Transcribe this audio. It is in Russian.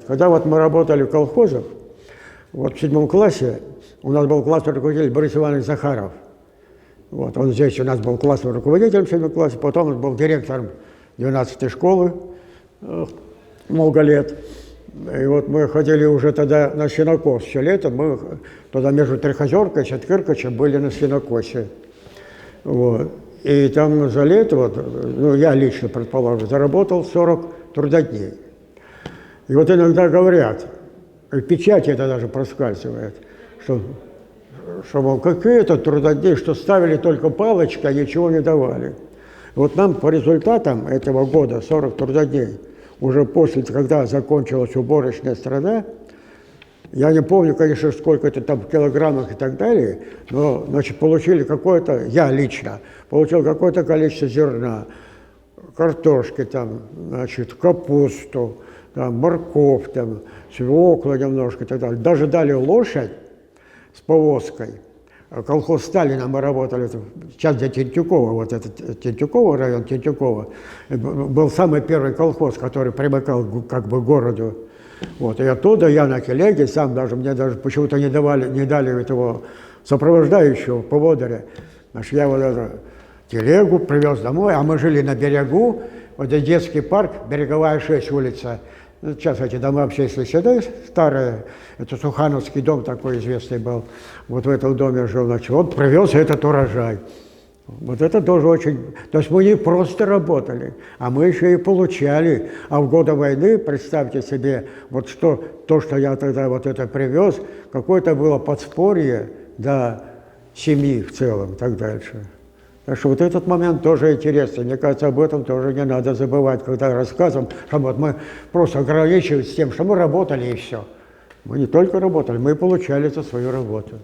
Когда вот мы работали в колхозах, вот в 7 классе у нас был классный руководитель Борис Иванович Захаров. Вот, он здесь у нас был классным руководителем в 7 классе, потом он был директором 12-й школы много лет. И вот мы ходили уже тогда на сенокос все лето, мы тогда между Трехозеркой и Четвыркачем были на сенокосе. Вот. И там за лето, вот, ну я лично, предположим, заработал 40 трудодней. И вот иногда говорят, в печати это даже проскальзывает, что мол, какие это трудодни, что ставили только палочкой, а ничего не давали. Вот нам по результатам этого года, 40 трудодней, уже после, когда закончилась уборочная страна, я не помню, конечно, сколько это там в килограммах и так далее, но, значит, получили какое-то, я лично, получил какое-то количество зерна, картошки там, значит, капусту, там, морковь, там, свекла немножко и так далее. Даже дали лошадь с повозкой. Колхоз Сталина мы работали, сейчас где Тентюково, вот этот Тентюково, район Тентюково, был самый первый колхоз, который примыкал как бы к городу. Вот, и оттуда я на телеге, сам даже, мне даже почему-то не дали этого сопровождающего поводыря. Значит, я вот эту телегу привез домой, а мы жили на берегу, вот детский парк, Береговая 6 улица. Сейчас эти дома общественные седы старые, это Сухановский дом такой известный был, вот в этом доме жил, значит, он привез этот урожай. Вот это тоже очень... То есть мы не просто работали, а мы еще и получали. А в годы войны, представьте себе, вот что, то, что я тогда вот это привез, какое-то было подспорье для семьи в целом и так дальше. Так что вот этот момент тоже интересный. Мне кажется, об этом тоже не надо забывать, когда рассказываем, что вот мы просто ограничивались тем, что мы работали и все. Мы не только работали, мы и получали за свою работу.